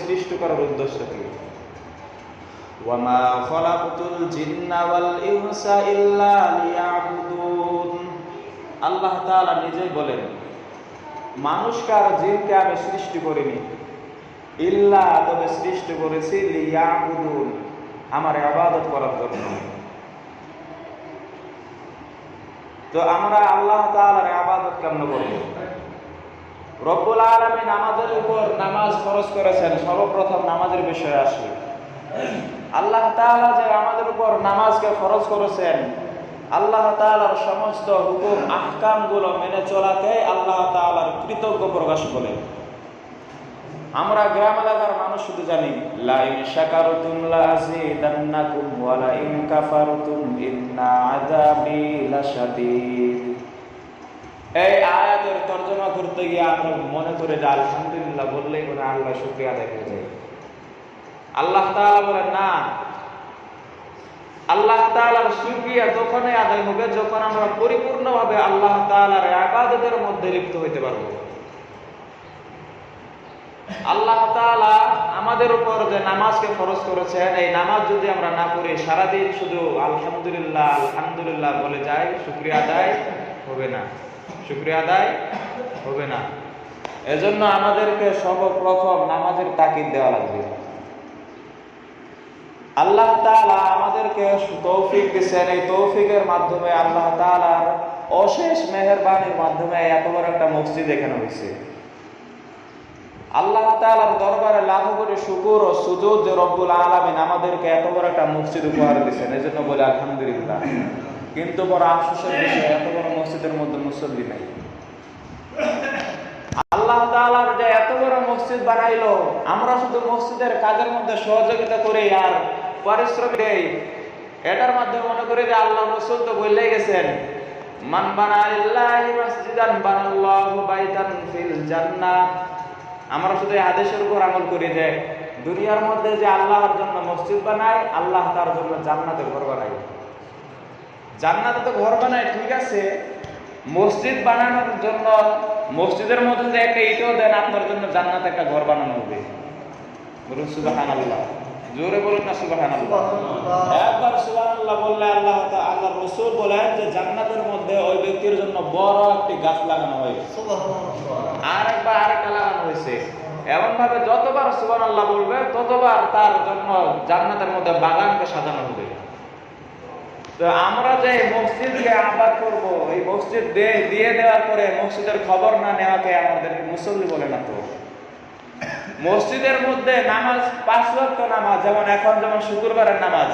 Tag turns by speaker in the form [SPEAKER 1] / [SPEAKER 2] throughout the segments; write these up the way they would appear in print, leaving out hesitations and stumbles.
[SPEAKER 1] সৃষ্টি করার উদ্দেশ্য কি? ওয়ামা খলাকতুল জিন্না ওয়াল ইনসা ইল্লা লিয়াবুদুন। আল্লাহ তাআলা নিজেই বলেন, মানুষকে আর জিনকে আমি সৃষ্টি করিনি, ইল্লা তবে সৃষ্টি করেছি লিয়াবুদুন, আমার ইবাদত করার জন্য। তো আমরা আল্লাহ তাআলার ইবাদত কেমন করব? রব্বুল আলামিন আমাদের উপর নামাজ ফরজ করেছেন। সর্বপ্রথম নামাজের বিষয়ে আসি। আল্লাহ তাআলা যে আমাদের উপর নামাজকে ফরজ করেছেন, আল্লাহ তাআলার সমস্ত হুকুম আহকামগুলো মেনে চলাকে আল্লাহ তাআলার কৃতজ্ঞ প্রকাশ করে। আমরা গ্রাম এলাকার মানুষ শুধু জানি লা ইন শাকারতুম লা আযীদান্নাকুম ওয়া লা ইন কাফারতুম ইন্না আযাবি লাশাদীদ। এই আয়াতের তরজমা করতে গিয়ে আমরা মনে করে যে আলহামদুলিল্লাহ বললেই মনে আল্লাহ শুকরিয়া আদায় হয়ে যায়। আল্লাহ তাআলা বলেন না, আল্লাহ তাআলার শুকরিয়া তখনই আদায় হবে যখন আমরা পরিপূর্ণভাবে আল্লাহ তাআলার ইবাদতের মধ্যে লিপ্ত হইতে পারব। আল্লাহ তাআলা আমাদের উপর যে নামাজকে ফরজ করেছেন, এই নামাজ যদি আমরা না পড়ি, সারাদিন শুধু আলহামদুলিল্লাহ আলহামদুলিল্লাহ বলে যাই, শুকরিয়া আদায় হবে না, শুকরিয়া আদায় হবে না। এজন্য আমাদেরকে সর্বপ্রথম নামাজের তাকিদ দেওয়া লাগবে। আল্লাহ তাআলা আমাদেরকে তৌফিক দিয়েছেন। এই তৌফিকের মাধ্যমে আল্লাহ তাআলার অশেষ মেহেরবানির মাধ্যমে এত বড় একটা মসজিদ এখানে হয়েছে। আল্লাহ তাআলার দরবারে লাখো কোটি শুকর ও সুজুদ যে রব্বুল আলামিন আমাদেরকে এত বড় একটা মসজিদ উপহার দিয়েছেন, এজন্য বলে আলহামদুলিল্লাহ। কিন্তু বড় আফসোসের বিষয়, এত বড় মসজিদের মধ্যে মুসল্লি নাই। আল্লাহ তাআলার যে এত বড় মসজিদ বানাইলো, আমরা শুধু মসজিদের কাজের মধ্যে সহযোগিতা করি আর পরিশ্রম দেই, এটার মাধ্যমে মনে করি যে আল্লাহ রাসূল তো বলেই গেছেন, মান বানা লিল্লাহি মাসজিদান বানাল্লাহু বাইতান ফিল জান্নাহ। আমরা শুধু এই আদেশের উপর আমল করি যে দুনিয়ার মধ্যে যে আল্লাহর জন্য মসজিদ বানায়, আল্লাহ তার জন্য জান্নাতে ঘর বানায়। জান্নাতে তো ঘর বানায় ঠিক আছে, মসজিদ বানানোর জন্য মসজিদের মধ্যে যে একটা ইটও দেন, আপনার জন্য জান্নাতে একটা ঘর বানানো হবে। বলুন সুবহানাল্লাহ, জোরে বলুন না সুবহানাল্লাহ। একবার সুবহানাল্লাহ বললে আল্লাহ আল্লাহর রাসূল বলেন যে জান্নাতের মধ্যে ওই ব্যক্তির জন্য বড় একটি গাছ লাগানো হয়। সুবহানাল্লাহ। আরেকবার আরেকটা লাগানো হয়েছে। এমন ভাবে যতবার সুবহানাল্লাহ বলবে ততবার তার জন্য জান্নাতের মধ্যে বাগানকে সাজানো হবে। তো আমরা যে মসজিদকে আবাদ করব, এই মসজিদ দিয়ে দেওয়ার পরে মসজিদের খবর না নেওয়াকে আমাদের মুসল্লি বলে না। তো মসজিদের মধ্যে নামাজ 5 ওয়াক্ত নামাজ, যেমন এখন যেমন শুক্রবারের নামাজ,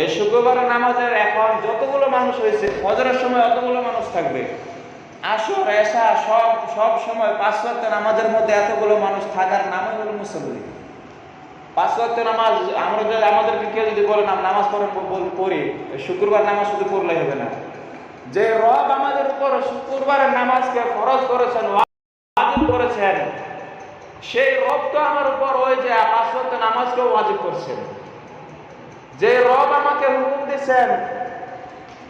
[SPEAKER 1] এই শুক্রবারের নামাজের এখন যতগুলো মানুষ হয়েছে, ফজরের সময় অতগুলো মানুষ থাকবে, আসর এশা সব সময় 5 ওয়াক্ত নামাজের মধ্যে এতগুলো মানুষ থাকার নামই হলো মুসল্লি। 5 ওয়াক্ত নামাজ আমরা যদি আমাদেরকে কেউ যদি বলে নামাজ পড়ি, শুক্রবার নামাজ শুধু পড়লেই হবে না। যে রব আমাদের উপর শুক্রবারের নামাজকে ফরজ করেছেন, ওয়াজিব করেছেন, সেই রব তো আমার উপর ওই যে 5 ওয়াক্ত নামাজকেও ওয়াজিব করছেন। যে রব আমাকে হুকুম দিয়েছেন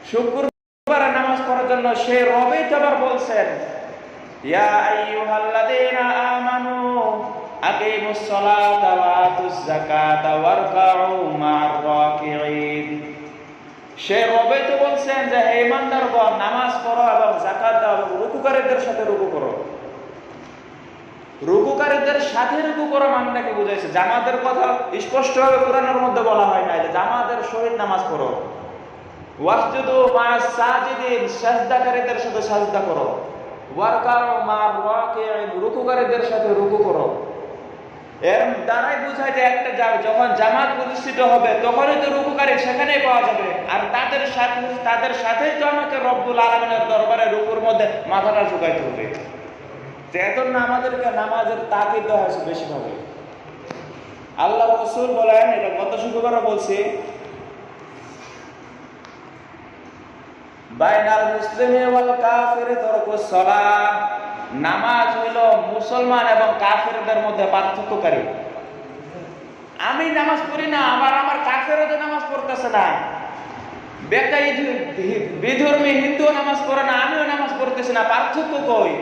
[SPEAKER 1] শুক্রবারের নামাজ পড়ার জন্য, সেই রবই তো আবার বলছেন, ইয়া আইয়ুহাল্লাযীনা আমানু আকিমুস সালাতা ওয়া আতুজ যাকাতা ওয়ারকাউ মা'আর রাকিঈন। সেই রবই তো বলছেন যে হে ইমানদারগণ, নামাজ পড়ো এবং যাকাত দাও এবং রুকুকারীদের সাথে রুকু করো। রুকুকারীদের সাথে রুকু করো মানেটাকে বুঝাইছে। জামাতের কথা স্পষ্টভাবে কোরআনের মধ্যে বলা হয় না যে জামাতের সহিত নামাজ পড়ো। ওয়াসজুদু মা'আস সাজিদিন, সাজদাকারীদের সাথে সাজদা করো। ওয়ারকাউ মা'আর রাকিঈন, রুকুকারীদের সাথে রুকু করো। এর দ্বারাই বোঝায় যে একটা যখন জামাত প্রতিষ্ঠিত হবে তখনই তো রুকুকারী সেখানেই পাওয়া যাবে, আর তাদের সাথেই তো আমাকে রব্বুল আলামিনের দরবারে রুকুর মধ্যে মাথাটা ঝুঁকাইতে হবে। এজন্য আমাদেরকে নামাজের তাকিদ দেওয়া হয়েছে বেশিভাবে। আল্লাহ রাসূল বলেন, এটা গত শুক্রবারও বলছি, বাইনাল মুসলিমি ওয়াল কাফিরি তারকুস সালাহ, নামাজ হইল মুসলমান এবং কাফেরদের মধ্যে পার্থক্যকারী। আমি নামাজ পড়ি না, আবার আমার কাফেরও যে নামাজ পড়তেছে না, বিধর্মী হিন্দু নামাজ পড়ে না, আমিও নামাজ পড়তেছি না, পার্থক্য কই?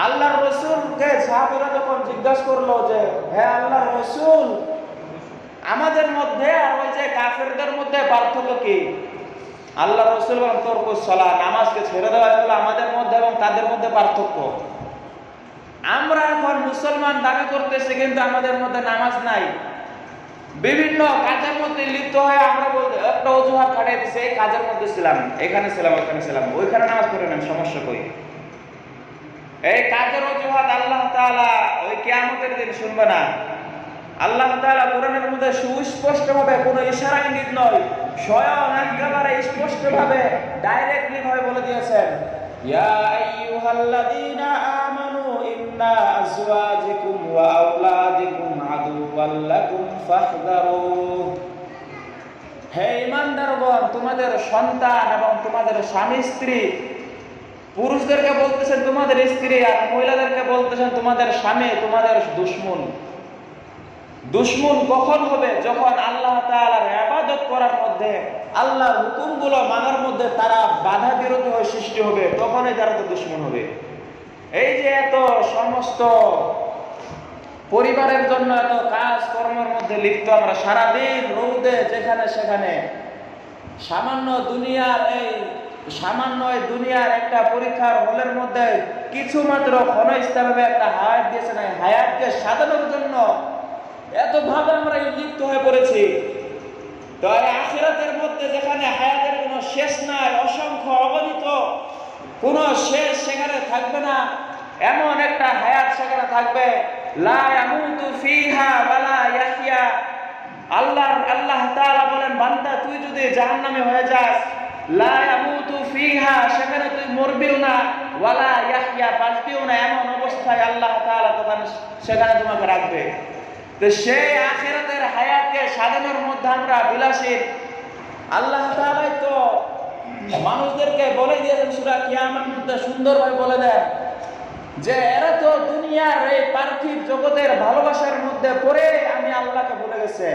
[SPEAKER 1] আল্লাহর রাসূলকে সাহাবীরা যখন জিজ্ঞাসা করলো যে হে আল্লাহর রাসূল, আমাদের মধ্যে আর ওই যে কাফেরদের মধ্যে পার্থক্য কি? আল্লাহর রাসূল বলেন তরকুস সালাহ, নামাজকে ছেড়ে দেওয়া হলো আমাদের মধ্যে এবং তাদের মধ্যে পার্থক্য। আমরা এখন মুসলমান দাবি করতেছি কিন্তু আমাদের মধ্যে নামাজ নাই। বিভিন্ন কাজের মধ্যে লিপ্ত হয়ে আমরা বলতে একটা অজুহাত খাটিয়ে দিচ্ছি, এই কাজের মধ্যে ছিলাম, এখানে ছিলাম, ওখানে ছিলাম, ওইখানে নামাজ পড়ে নেন, সমস্যা কই? এই কাজের অজুহাত আল্লাহ তাআলা ওই কিয়ামতের দিন শুনবে না। আল্লাহ তাআলা কোরআনের মধ্যে সুস্পষ্টভাবে কোনো ইশারা ইঙ্গিত নয়, স্বয়ং একেবারে স্পষ্টভাবে ডাইরেক্টলি ভাবে বলে দিয়েছেন, ইয়া আইয়ুহাল্লাযীনা আমানু ইন্না আজওয়াজাকুম ওয়া আওলাদাকুম আদুওয়াল লাকুম ফাহযারুহ। হে ঈমানদারগণ, তোমাদের সন্তান এবং তোমাদের স্বামী স্ত্রী, পুরুষদেরকে বলতেছেন তোমাদের স্ত্রী আর মহিলাদেরকে বলতেছেন তোমাদের স্বামী, তোমাদের দুশমন। দুশমন কখন হবে? যখন আল্লাহ তাআলার ইবাদত করার মধ্যে, আল্লাহর হুকুমগুলো মানার মধ্যে তারা বাধা বিরোধী হয়ে সৃষ্টি হবে, তখনই তারা তো দুশমন হবে। এই যে এত সমস্ত পরিবারের জন্য এত কাজ কর্মের মধ্যে লিপ্ত আমরা, সারাদিন রোদে যেখানে সেখানে, সামান্য দুনিয়ার একটা পরীক্ষার হলের মধ্যে কিছু মাত্র ক্ষণস্থায়ীভাবে একটা হায়াত দিয়েছে না, হায়াতকে সাজানোর জন্য এত ভাবে আমরা লিপ্ত হয়ে পড়েছি। তো এই আখিরাতের মধ্যে যেখানে হায়াতের কোনো শেষ নাই, অসংখ্য অগণিত কোনো শেষ সেখানে থাকবে না, এমন একটা হায়াত সেখানে থাকবে, লা ইয়ামুতু ফিহা ওয়ালা ইয়াহইয়া। আল্লাহ তাআলা বলেন, বান্দা তুই যদি জাহান্নামে হয়ে যাস, লা ইয়ামুতু ফিহা, সেখানে তুই মরবিও না, ওয়ালা ইয়াহইয়া, বাঁচবিও না, এমন অবস্থায় আল্লাহ তাআলা সেখানে তোমাকে রাখবে। তো সেই আখিরাতের হায়াতকে সাজানোর মধ্যে আমরা বিলাসী। আল্লাহ তাআলাই তো মানুষদেরকে বলে দিয়েছেন সূরা কিয়ামতের মধ্যে সুন্দরভাবে বলে দেন যে এরা তো দুনিয়ার এই পার্থিব জগতের ভালোবাসার মধ্যে পড়ে আমি আল্লাহকে ভুলে গেছে।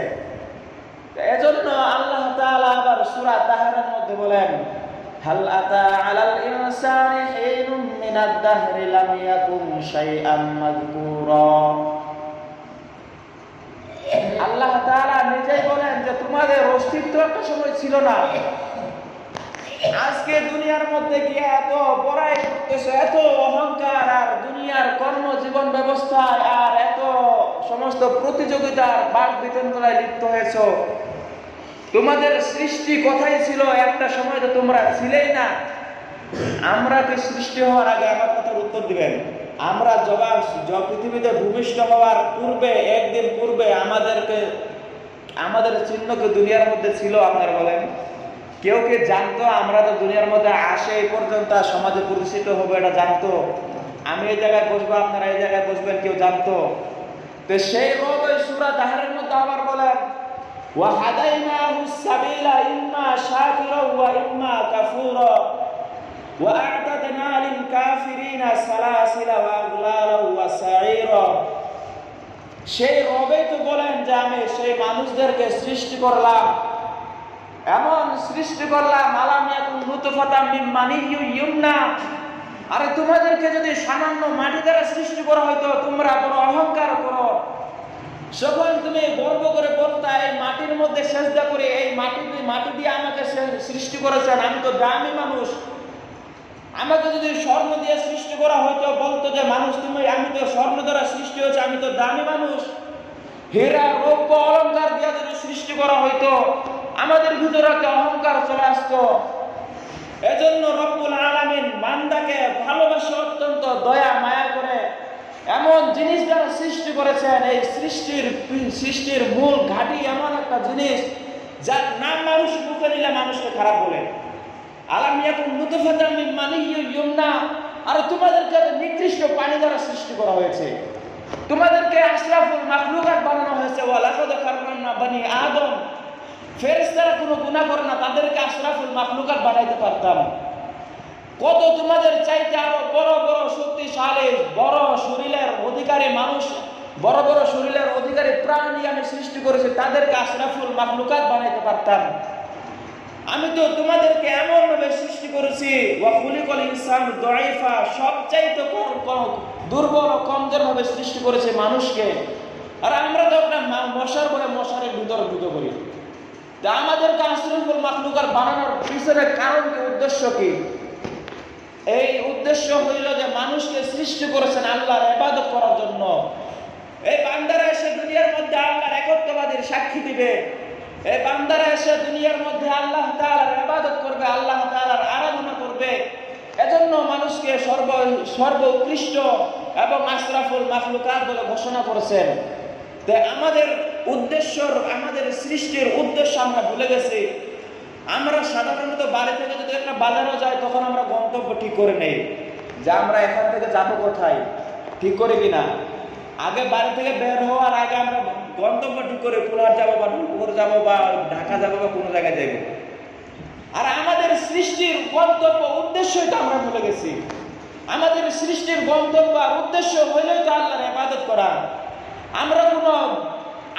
[SPEAKER 1] এজন্য আল্লাহ তাআলা আবার সূরা তাহারের মধ্যে বলেন, হাল আতা আলাল ইনসানি হিনুম মিনাদ দাহরি লাম ইয়াকুন শাইআম মাযকুরা। আল্লাহ তাআলা নিজেই বলেন যে তোমাদের অস্তিত্ব একটা সময় ছিল না, আজকে দুনিয়ার মধ্যে গিয়ে এত বড়াই করতেছো, এত অহংকার আর দুনিয়ার কর্মজীবন ব্যবস্থায় আর এত সমস্ত প্রতিযোগিতার বাক বিতণ্ডায় লিপ্ত হয়েছো। তোমাদের সৃষ্টি কোথায় ছিল? একটা সময় তো তোমরা ছিলেই না। আমরা কি সৃষ্টি হওয়ার আগে, আমার কথার উত্তর দিবেন, আমরা পৃথিবীতে ভূমিষ্ঠ হওয়ার পূর্বে, একদিন পূর্বে আমাদের চিহ্ন কি দুনিয়ার মধ্যে ছিল? আপনারা বলেন, কেউ কি জানতো আমরা তো দুনিয়ার মধ্যে আসে এই পর্যন্ত সমাজে প্রতিষ্ঠিত হবে এটা জানতো? আমি এই জায়গায় বসবো, আপনারা এই জায়গায় বসবেন, কেউ জানতো? তো সেই রব সূরা তাহারের মধ্যে আবার বলেন, ওয়া হাদাইনাহুস সাবিলা ইম্মা শাকিরা ওয়া ইম্মা কাফুরা ওয়া আ'তাদনা লিল কাফিরিনা সালাসিলা ওয়া আগলালা ওয়া সাঈরা। সেই রবই তো বলেন যে আমি সেই মানুষদেরকে সৃষ্টি করলাম, এমন সৃষ্টি করলাম, আলাম ইয়াকুন নুতফাতাম মিন মানিয়্যিন ইউমনা। আরে তোমাদেরকে যদি সামান্য মাটি দ্বারা সৃষ্টি করা হয়তো তোমরা বড় অহংকার করো, যখন তুমি গর্ব করে বলতা এই মাটির মধ্যে সেজদা করে, এই মাটি দিয়ে আমাকে সৃষ্টি করেছেন, আমি তো দামি মানুষ। আমাকে যদি স্বর্ণ দিয়ে সৃষ্টি করা হয়তো বলতো যে মানুষ আমি তো স্বর্ণ দ্বারা সৃষ্টি হয়েছে, আমি তো দামি মানুষ। হীরা রৌপ্য অলংকার দিয়ে যদি সৃষ্টি করা হয়তো আমাদের ভিতরে একটা অহংকার চলে আসতো। এজন্য রব্বুল আলামিন বান্দাকে ভালোবাসে, অত্যন্ত দয়া মায়া করে এমন জিনিস দ্বারা সৃষ্টি করেছেন। এই সৃষ্টির মূল ঘাঁটি এমন একটা জিনিস যার নাম মানুষ মুখে নিলে মানুষকে খারাপ বলে, আলাম ইয়াকুন নুতফাতাম মিন মানিয়্যিন ইউমনা। আর তোমাদেরকে নিকৃষ্ট পানি দ্বারা সৃষ্টি করা হয়েছে, তোমাদেরকে আশরাফুল মাখলুকাত বানানো হয়েছে। ওয়া লাকাদ কাররামনা বানি আদম। ফেরেশতারা কোনো গুনাহ করে না, তাদেরকে আশরাফুল মাখলুকাত বানাইতে পারতাম। কত তোমাদের চাইতে আরো বড় বড় শক্তিশালী, বড় শরীরের অধিকারী মানুষ, বড় বড় শরীরের অধিকারী প্রাণী আমি সৃষ্টি করেছি, তাদেরকে আশরাফুল মাখলুকাত বানাইতে পারতাম। আমি তো তোমাদেরকে এমন ভাবে সৃষ্টি করেছি, ওয়া খুলিকাল ইনসানু দাঈফা, সবচাইতে দুর্বল ও কমজোর ভাবে সৃষ্টি করেছে মানুষকে। আর আমরা তো একটা মশার বলে মশারের ভিতরে ঢুকে পড়ি। তা আমাদেরকে আশরাফুল মাখলুকাত বানানোর পিছনে কারণ কি, উদ্দেশ্য কি? এই উদ্দেশ্য হইল যে মানুষকে সৃষ্টি করেছেন আল্লাহর ইবাদত করার জন্য। এই বান্দারা এসে দুনিয়ার মধ্যে আল্লাহর একত্ববাদীর সাক্ষী দিবে। এই বান্দারা এসে দুনিয়ার মধ্যে আল্লাহ তাআলার ইবাদত করবে, আল্লাহ তাআলার আরাধনা করবে। এজন্য মানুষকে সর্বোৎকৃষ্ট এবং আশরাফুল মাখলুকাত বলে ঘোষণা করেছেন। তো আমাদের উদ্দেশ্য, আমাদের সৃষ্টির উদ্দেশ্য আমরা ভুলে গেছি। আমরা সাধারণত বাড়ি থেকে যদি একটা বাজারও যাই, তখন আমরা গন্তব্য ঠিক করে নেই যে আমরা এখান থেকে যাবো কোথায়, ঠিক করে কিনা। আগে বাড়ি থেকে বের হওয়ার আগে আমরা গন্তব্য ঠিক করে কুলার যাবো বা ঢাকুর যাবো বা ঢাকা যাবো বা কোনো জায়গায় যাবো। আর আমাদের সৃষ্টির গন্তব্য উদ্দেশ্যই তো আমরা ভুলে গেছি। আমাদের সৃষ্টির গন্তব্য আর উদ্দেশ্য হইলেই তো আল্লাহর ইবাদত করা। আমরা কোনো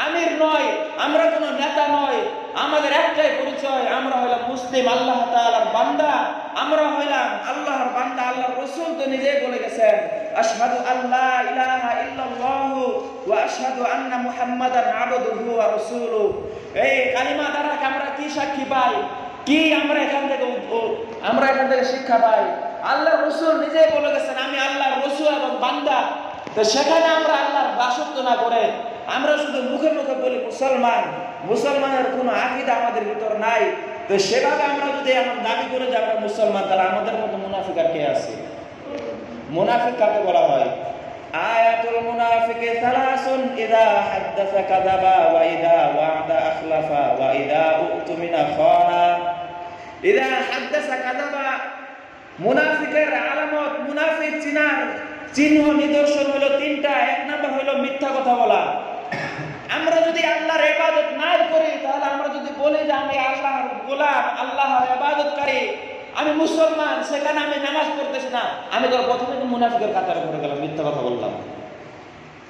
[SPEAKER 1] আমির নয়, আমরা কোনো নেতা নয়, আমাদের একটাই পরিচয়, আমরা হইলাম মুসলিম, আল্লাহ তাআলার বান্দা। আমরা হইলাম আল্লাহর বান্দা। আল্লাহর রাসূল তো নিজেই বলে গেছেন, আশহাদু আল্লা ইলাহা ইল্লাল্লাহু ওয়া আশহাদু আন্না মুহাম্মাদান আবদুহু ওয়া রাসূলুহু। এই কালিমা দ্বারা আমরা কি সাক্ষী পাই, কি আমরা এখান থেকে শিক্ষা পাই? আল্লাহর রাসূল নিজেই বলে গেছেন, আমি আল্লাহর রাসূল এবং বান্দা। তো সেখানে আমরা আল্লাহর দাসত্ব না করে আমরা শুধু মুখে মুখে বলি মুসলমান, মুসলমানের কোনো আকীদা আমাদের ভিতর নাই। তো সেভাবে আমরা যদি এমন দাবি করে যে আমরা মুসলমান, তাহলে আমাদের মতো মুনাফিক আর কে আছে? মুনাফিক কাকে বলা হয়? আয়াতুল মুনাফিকি সালাসুন, ইযা হাদাসা কাযাবা ওয়া ইযা ওয়া'দা আখলাফা ওয়া ইযা উ'তুমিনা খানা। ইযা হাদাসা কাযাবা, মুনাফিকের আলামত, মুনাফিক চিনার চিহ্ন নিদর্শন হলো তিনটা। এক নাম্বার হলো মিথ্যা কথা বলা। আমরা যদি আল্লাহর ইবাদত না করি, তাহলে আমরা যদি বলি যে আমি আল্লাহর গোলাম, আল্লাহর ইবাদতকারী, আমি মুসলমান, সেখানে আমি নামাজ পড়তেছি না, আমি তো প্রথমে তো মুনাফিকের কাতারে পড়ে গেলাম, মিথ্যা কথা বললাম।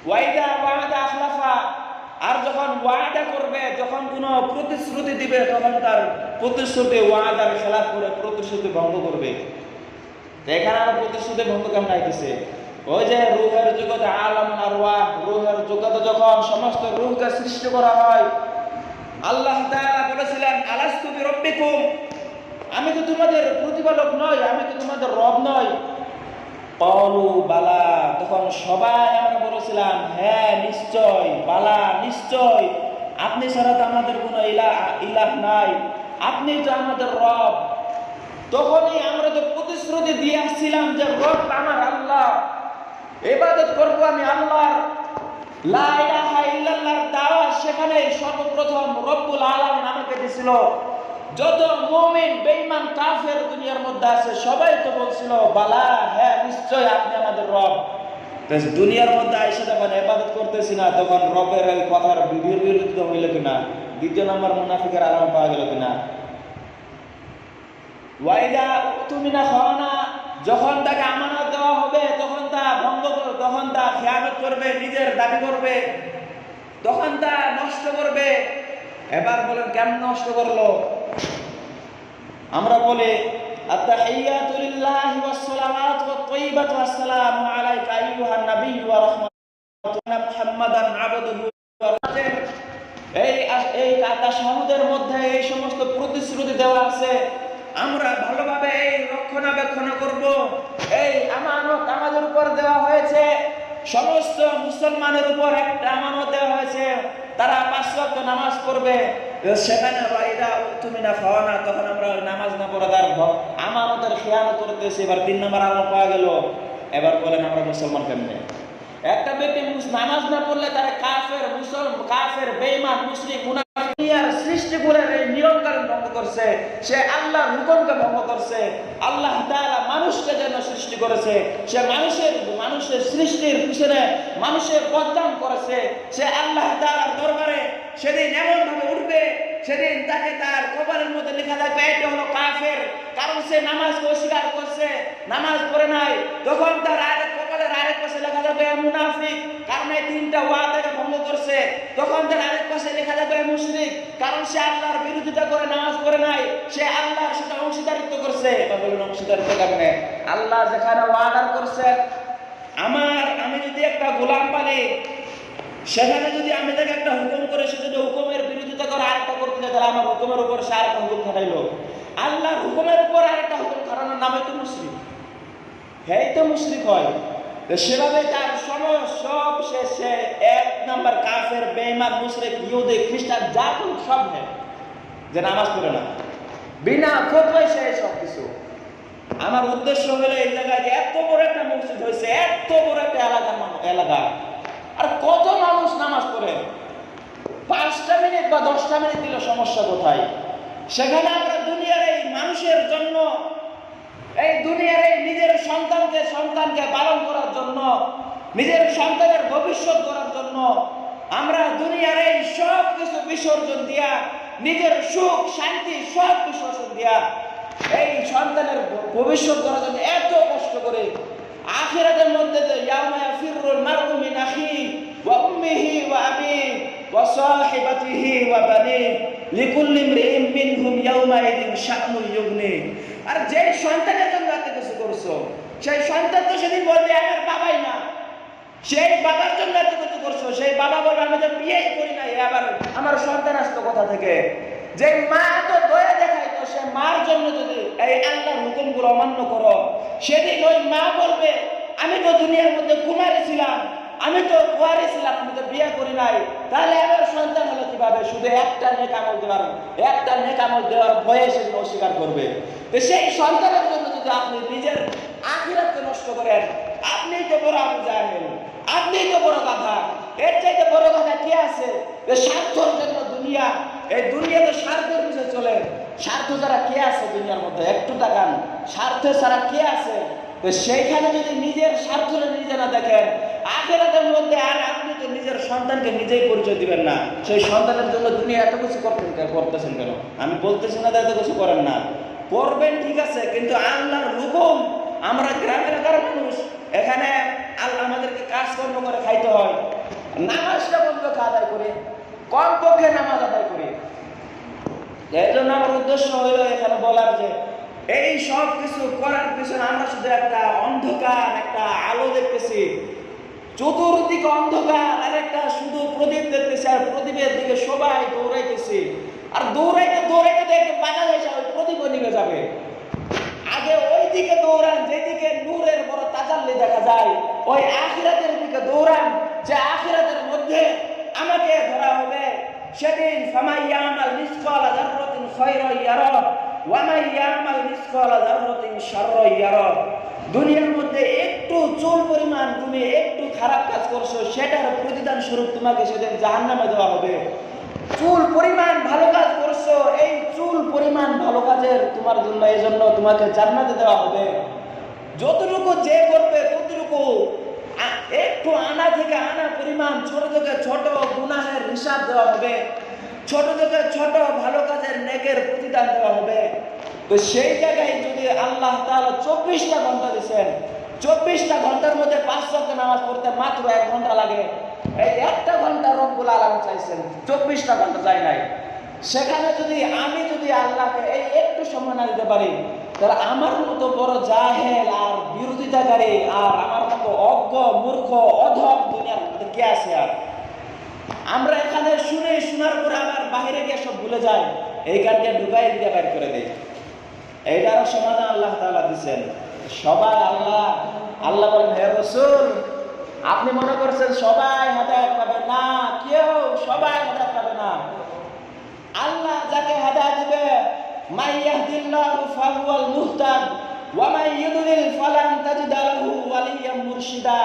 [SPEAKER 1] ওয়াইদা ওয়াদা আখলাফা, আর যখন ওয়াদা করবে, যখন কোনো প্রতিশ্রুতি দিবে, তখন তার প্রতিশ্রুতি ওয়াদার খেলাফ করে প্রতিশ্রুতি ভঙ্গ করবে। এখানে আমরা প্রতিশ্রুতি ভঙ্গ কেমন আইতেছে? ওই যে রূহের জগতে আলামুল আরওয়াহ, রূহের জগতে যখন সমস্ত রূহকে সৃষ্টি করা হয়, আল্লাহ তাআলা বলেছিলেন, আলাস্তু বিরাব্বিকুম, আমি তো তোমাদের প্রতিপালক নই, আমি তো তোমাদের রব নই? ক্বালু বালা, তখন সবাই আমরা বলেছিলাম, হ্যাঁ নিশ্চয়, বালা নিশ্চয়, আপনি ছাড়া তো আমাদের কোনো ইলাহ নাই, আপনি তো আমাদের রব। তখনই আমরা তো প্রতিশ্রুতি দিয়ে আসছিলাম যে রব আমার আল্লাহ, ইবাদত করব আমি আল্লাহর, লা ইলাহা ইল্লাল্লাহর দাওয়াত সেখানে সর্বপ্রথম রব্বুল আলামিন আমাকে দিয়েছিল। যত মুমিন বেঈমান কাফের দুনিয়ার মধ্যে আছে, সবাই তো বলছিল বালা, হ্যাঁ নিশ্চয় আপনি আমাদের রব। দুনিয়ার মধ্যে আইসা যখন ইবাদত করতেছি না, তখন রবের এই কথার বিরোধিতা হইল কিনা? দ্বিতীয় নম্বর মুনাফিকের আলাম পাওয়া গেল কিনা? ওয়াইদা উতুমিনা খাওয়ানা, যখন তাকে আমানত দেওয়া হবে, তখন তা ভঙ্গ করবে, তখন তা খেয়ানত করবে, নিজের দাবি করবে, তখন তা নষ্ট করবে। এবার বলেন কেমন নষ্ট করলো? আমরা বলি আত-তাহিয়াতু লিল্লাহি ওয়াস-সালাওয়াতু ওয়াত-তাইয়্যিবাতু ওয়াস-সালামু আলাইকা আইয়ুহান নাবিয়্যু ওয়া রাহমাতুল্লাহি মুহাম্মাদান আবদুহু ওয়া রাসূলুহু। এই তাশাহুদের মধ্যে এই সমস্ত প্রতিশ্রুতি দেওয়া আছে। আমরা ভালোভাবে এই রক্ষণাবেক্ষণ করব। এই আমানত আমাদের উপর দেওয়া হয়েছে, সমস্ত মুসলমানের উপর একটা আমানত দেওয়া হয়েছে, তারা 5 ওয়াক্ত নামাজ পড়বে। সেখানে ওয়াইদা উতুমিনা খাওয়ানা, তখন আমরা নামাজ না পড়ে তার আমানতের খেয়ানত করতেছি। এবার 3 নম্বর আলাপ পাওয়া গেল। এবার বলেন আমরা মুসলমান কেমনে? একটা ব্যক্তি নামাজ না পড়লে তারা কাফের, কাফের, বেঈমান, মুশরিক, মুনাফিক সৃষ্টি করে এই নিয়ম কানুন ভঙ্গ করছে, সে আল্লাহর হুকুমকে ভঙ্গ করছে। আল্লাহ তাআলা মানুষকে যেন সৃষ্টি করেছে, সে মানুষের সৃষ্টির পিছনে মানুষের বদনাম করেছে। সে আল্লাহ তাআলার দরবারে সেদিন এমন ভাবে উঠবে, সেদিন তাকে তার কপালের মধ্যে লেখা থাকবে এটা হলো কাফের, কারণ সে নামাজকে অস্বীকার করছে, নামাজ পড়ে নাই। তখন তার কপালের আরেক পাশে লেখা যাবে মুনাফিক, কারণ এই 3টা ওয়াদাকে ভঙ্গ করছে। তখন তার আরেক পাশে লেখা যাবে মুশরিক, কারণ সে আল্লাহর বিরোধিতা করে নামাজ পড়ে নাই, সে আল্লাহর সাথে অংশীদারিত্ব করছে। বলুন অংশীদারিত্ব কারণে আল্লাহ যেখানে ওয়াদা করছে আমার
[SPEAKER 2] আমি যদি একটা গোলাম পালি, সেখানে যদি আমি তাকে একটা হুকুম করে সে যদি হুকুমের বিরোধিতা করে আরেকটা করতে যায়, তাহলে আমার হুকুমের উপর সে আরেকটা হুকুম খাটাইলো। আল্লাহর হুকুমের উপর আরেকটা হুকুম খাটানোর নামে তো মুশরিক, হ্যাঁ তো মুশরিক হয়। তো সেভাবে তার সব শেষে এক নাম্বার কাফের, বেঈমান, মুশরিক, ইহুদি, খ্রিস্টান যা কোনো সব নেই যে নামাজ পড়ে না, বিনা ফতোয়ায় সে সব কিছু। আমার উদ্দেশ্য হলো এই জায়গায় এত বড় একটা মসজিদ হয়েছে, এত বড় একটা এলাকা, আর কত মানুষ নামাজ পড়ে, 5টা মিনিট বা 10টা মিনিট দিলে সমস্যা কোথায়? সেখানে আমরা দুনিয়ার এই মানুষের জন্য, এই দুনিয়ার এই নিজের সন্তানকে পালন করার জন্য, নিজের সন্তানের ভবিষ্যৎ করার জন্য আমরা দুনিয়ার এই সব কিছু বিসর্জন দিয়া, নিজের সুখ শান্তি সব বিসর্জন দিয়া এই সন্তানের ভবিষ্যৎ করার জন্য এত কষ্ট করে, আখিরাতের মধ্যে যে ইয়াউমা ইয়াফিরুল মারউ মিন আখিহি ওয়া উম্মিহি ওয়া আবিহি ওয়া সাহিবাতিহি ওয়া বানিহি লিকুল্লি ইমরিইন মিনহুম ইয়াউমা ইযিন শা'নুন ইউগনি। আর যে সন্তানের জন্য এত কিছু করছো, সেই সন্তান তো সেদিন বলবে আমার বাবাই না। সেই বাবার জন্য এত কিছু করছো, সেই বাবা বলবে আমি তো বিয়েই করি নাই, আবার আমার সন্তান আসতো কোথা থেকে? যে মা এত দয়া দেখাইতো, সে মার জন্য যদি এই আল্লাহর হুকুমগুলো অমান্য করো, সেদিন ওই মা বলবে আমি তো দুনিয়ার মধ্যে কুমারী ছিলাম, আমি তো কুয়ারি ছিলাম, আমি তো বিয়ে করি নাই, তাহলে আমার সন্তান হলো কিভাবে? শুধু একটা নেক আমল দেওয়ার ভয়ে সে অস্বীকার করবে। তো সেই সন্তানের জন্য যদি আপনি নিজের আখিরাতকে নষ্ট করেন, আপনিই তো বড় আবু জাহেল, আপনিই তো বড় কথা। এর চাইতে বড় কথা কি আছে? স্বার্থের জন্য দুনিয়া, এই দুনিয়াতে স্বার্থের পিছনে চলে। স্বার্থ ছাড়া কে আছে দুনিয়ার মধ্যে? একটু তাকান, স্বার্থ ছাড়া কে আছে? তো সেইখানে যদি নিজের স্বার্থ নিজে না দেখেন, আখিরাতের মধ্যে আর আপনি তো নিজের সন্তানকে নিজেই পরিচয় দিবেন না। সেই সন্তানের জন্য দুনিয়া এত কিছু করতেছেন কেন? আমি বলতেছি না এত কিছু করেন না, করবেন ঠিক আছে, কিন্তু আল্লাহর হুকুম, আমরা গ্রামের এলাকার মানুষ, এখানে আল্লাহ আমাদেরকে কাজকর্ম করে খাইতে হয়, নামাজটা বন্ধ আদায় করে, কমপক্ষে নামাজ আদায় করি। এই জন্য আমার উদ্দেশ্য হইল এখানে বলার যে এই সব কিছু করার পিছনে আমরা শুধু একটা অন্ধকার, একটা আলো দেখতেছি, চতুর্দিকে অন্ধকার, আর একটা শুধু প্রদীপ দেখতেছি, আর প্রদীপের দিকে সবাই দৌড়াইতেছি, আর দৌড়াইতে দেখে বাধা হয়েছে, ওই প্রদীপও নিভে যাবে। আগে ওই দিকে দৌড়ান যেদিকে নূরের বড় তাজাল্লি দেখা যায়, ওই আখিরাতের দিকে দৌড়ান যে আখিরাতের মধ্যে আমাকে ধরা হবে। সেদিন ফামাই ইয়ামাল মিসকালা যাররাতিন খায়রান ইয়ারা ওয়া মান ইয়ামাল মিসকালা যাররাতিন শাররান ইয়ারা। দুনিয়ার মধ্যে একটু চুল পরিমাণ তুমি একটু খারাপ কাজ করছো, সেটার প্রতিদান স্বরূপ তোমাকে সেদিন জাহান্নামে দেওয়া হবে। চুল পরিমাণ ভালো কাজ করছো, এই চুল পরিমাণ ভালো কাজের তোমার জন্য, এই জন্য তোমাকে জান্নাতে দেওয়া হবে। যতটুকু যে করবে ততটুকু, একটু আনা থেকে আনা পরিমাণ ছোট থেকে ছোট গুনাহের হিসাব দেওয়া হবে, ছোট থেকে ছোট ভালো কাজের নেকের প্রতিদান দেওয়া হবে। তো সেই জায়গায় যদি আল্লাহ তাআলা 24টা ঘন্টা দিচ্ছেন, 24টা ঘন্টার মধ্যে 5 ওয়াক্ত নামাজ পড়তে মাত্র 1 ঘন্টা লাগে, এই 1টা ঘন্টা রব্বুল আলামিন চাইছেন, 24টা ঘন্টা যায় নাই। সেখানে যদি আমি আল্লাহকে এই একটু সময় না দিতে পারি, তাহলে আমার মতো বড় জাহেল আর বিরোধিতাকারী আর আমার মতো অজ্ঞ মূর্খ অধম দুনিয়ার মধ্যে কে আছে? আর আমরা এখানে শোনার পরে আবার বাইরে গিয়ে সব ভুলে যাই, এই গানটা ঢুকাই দিয়ে বাইর করে দেয়। এইটারও সমাধান আল্লাহ তাআলা দিচ্ছেন। সবাই আল্লাহ বলেন, হে রাসূল, আপনি মনে করছেন সবাই হেদায়েত পাবে না? কেউ সবাই হেদায়েত পাবে না। আল্লাহ যাকে হেদায়েত দিবে, মান ইয়াহদিল্লাহু ফাহুয়াল মুহতাদ ওয়া মান ইউদ্লিল ফালান তাজিদ লাহু ওয়ালিয়্যাম মুরশিদা।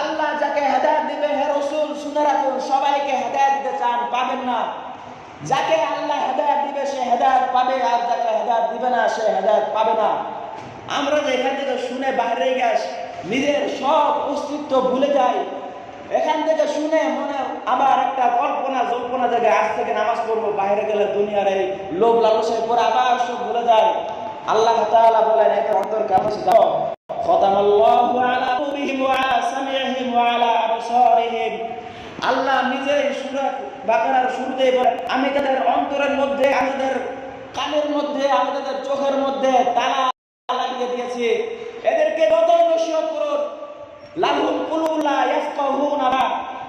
[SPEAKER 2] আল্লাহ যাকে হেদায়েত দিবে, হে রাসূল শুনে রাখুন, সবাইকে হেদায়েত দিতে চান, পাবেন না। যাকে আল্লাহ হেদায়েত দিবে সে হেদায়েত পাবে, আর যাকে হেদায়েত দিবে না সে হেদায়েত পাবে না। আমরা যে এখান থেকে শুনে বাইরে গেছ, নিজের সব অস্তিত্ব ভুলে যাই। এখান থেকে শুনে মনে আবার একটা জল্পনা জায়গায় আজ থেকে নামাজ পড়বো, বাইরে গেলে দুনিয়ার এই লোভ লালসায় পরে আবার সব ভুলে যায়। আল্লাহ তাআলা বলেন, এটা অন্তর কাছে যাও, খতামাল্লাহু আলা কুলুবিহিম ওয়া আলা সামিইহিম ওয়া আলা আবসারিহিম। আল্লাহ নিজেই সূরা বাকারার শুরুতেই বলেন, আমি তাদের অন্তরের মধ্যে, আমাদের কানের মধ্যে, আমাদের চোখের মধ্যে তালা লাগিয়ে দিয়েছি। এদেরকে যত নসিহত করুন, লাহুম কুলুবুন লা ইয়াফকাহুনা বিহা।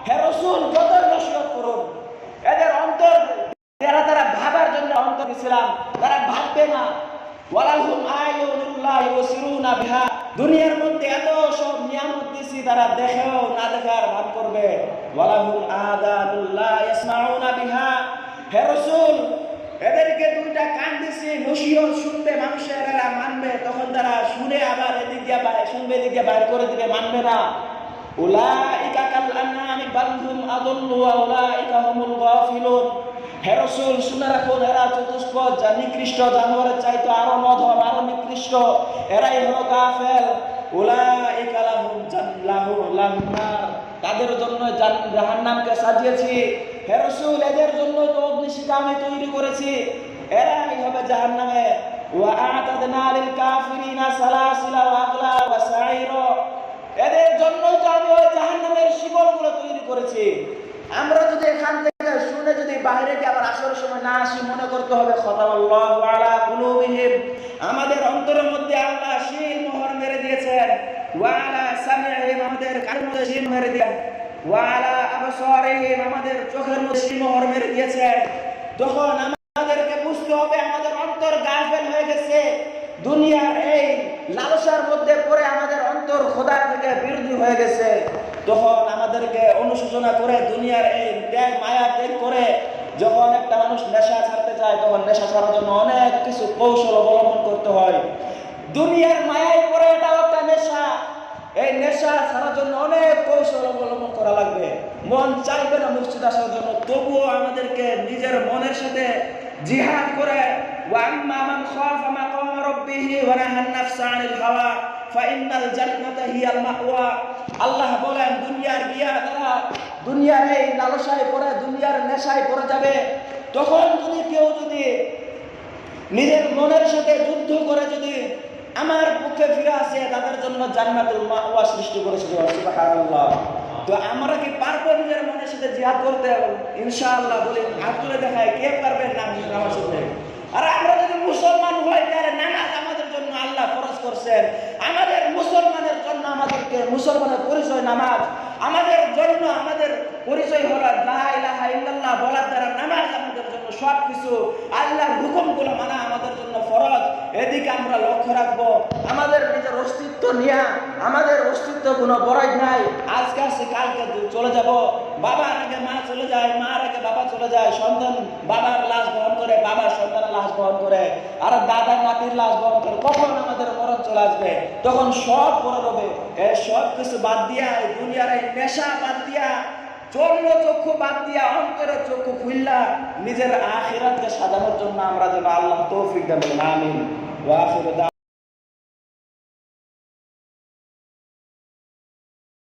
[SPEAKER 2] হে রাসূল যত নসিহত করুন, এদের অন্তর তারা ভাবার জন্য অন্তর দিয়েছিলাম, তারা ভাববে না। ওয়ালাহুম আয়ুনুন লা ইউসিরুনা বিহা। দুনিয়ার মধ্যে এত সব নিয়ামত দিছি, তারা দেখেও না দেখার ভান করবে। ওয়ালাহুম আযানুন লা ইয়াসমাউনা বিহা। হে রাসূল এদেরকে দুইটা কান দিছি, নসিহত শুনবে মানুষের, এরা মানবে, তখন তারা শুনে আবার এদিক দিয়ে শুনবে, এদিক দিয়ে বাইর করে দিবে, মানবে না। উলাইকা কাল আনআমি বাল হুম আযাল্লু ওয়া উলাইকা হুমুল গাফিলুন। হে রাসূল শুনে রাখুন, এরা চতুষ্পদ যা নিকৃষ্ট জানোয়ারের চাইতে আরো অধম, আরো নিকৃষ্ট, এরাই হলো গাফেল। উলাইকা লাহুম লাহুম নার। তাদের জন্য জাহান্নামকে সাজিয়েছি। হে রাসূল এদের জন্য তো অগ্নিশিখা আমি তৈরি করেছি, এরাই হবে জাহান্নামে। ওয়া আ'তাদনা লিল কাফিরিনা সালাসিলা ওয়া আগলাল ওয়া সাইরা। এদের জন্য তো আমি ওই জাহান্নামের শিকলগুলো তৈরি করেছি। আমরা যদি এখান থেকে শুনে যদি বাইরে গিয়ে আবার আসরের সময় না আসি, মনে করতে হবে খতামাল্লাহু আলা কুলুবিহিম। আমাদের অন্তরের মধ্যে আল্লাহ শিল মোহর মেরে দিয়েছেন। ওয়া আলা সামিইহিম, আমাদের কানের মধ্যে শিল মেরে দিয়েছেন। ওয়া আলা আবসারিহিম, আমাদের চোখের মধ্যে শিল মোহর মেরে দিয়েছেন। তখন আমাদেরকে বুঝতে হবে আমাদের অন্তর গাফেল হয়ে গেছে, দুনিয়ার এই লালসার মধ্যে পড়ে আমাদের অন্তর খোদা থেকে বিরোধী হয়ে গেছে। তখন আমাদেরকে অনুশোচনা করে দুনিয়ার এই ত্যাগ মায়া ত্যাগ করে, যখন একটা মানুষ নেশা ছাড়তে চায়, তখন নেশা ছাড়ার জন্য অনেক কিছু কৌশল অবলম্বন করতে হয়। দুনিয়ার মায়ায় পড়ে এটাও একটা নেশা, এই নেশা ছাড়ার জন্য অনেক কৌশল অবলম্বন করা লাগবে। মন চাইবে না মসজিদ আসার জন্য, তবুও আমাদেরকে নিজের মনের সাথে জিহাদ করে। ওয়া আম্মা মান খাফা মাকাম রাব্বিহি ওয়া নাহান নাফসা আনিল হাওয়া ফাইন্নাল জান্নাতা হিয়াল মাওয়া। আল্লাহ বলেন দুনিয়ার গিয়া তারা দুনিয়ার এই লালসায় পড়ে, দুনিয়ার নেশায় পড়ে যাবে। তখন যদি কেউ যদি নিজের মনের সাথে যুদ্ধ করে যদি আমার পক্ষে ফিরে আসে, তাদের জন্য জান্নাতুল মাওয়া সৃষ্টি করেছে। সুবহানাল্লাহ। তো আমরা কি পারবো নিজের মনের সাথে জিহাদ করতে? ইনশাআল্লাহ বলি, হাত তুলে দেখায় কে পারবেন না আমার সাথে। আর আমরা যদি মুসলমান হই, তাহলে নামাজ আমাদের জন্য আল্লাহ ফরজ করছেন। আমাদের মুসলমানের জন্য আমাদেরকে মুসলমানের পরিচয় নামাজ, আমাদের জন্য আমাদের পরিচয় হলো লা ইলাহা ইল্লাল্লাহ বলার দ্বারা নামাজ আমাদের জন্য সবকিছু। আল্লাহর হুকুমগুলো মানা আমাদের জন্য ফরজ। এদিকে আমরা লক্ষ্য রাখবো। আমাদের নিজের অস্তিত্ব নিয়ে আমাদের অস্তিত্ব কোনো বড়াই নাই। আজকে আসে কালকে চলে যাব। বাবার আগে মা চলে যায়, মার আগে বাবা চলে যায়। সন্তান বাবার লাশ বহন করে, বাবার সন্তানের লাশ বহন করে, আর দাদা নাতির লাশ বহন করে। কখন আমাদের মরণ চলে আসবে, তখন সব পড়ে রবে। এই সব কিছু বাদ দিয়া, এই দুনিয়ার এই নেশা বাদ দিয়া, চর্ম চক্ষু বাদ দিয়া, অন্তরের চক্ষু খুললা নিজের আখিরাতকে সাজানোর জন্য আমরা যেন আল্লাহ তৌফিক দেন। আমিন। ওয়া আখিরু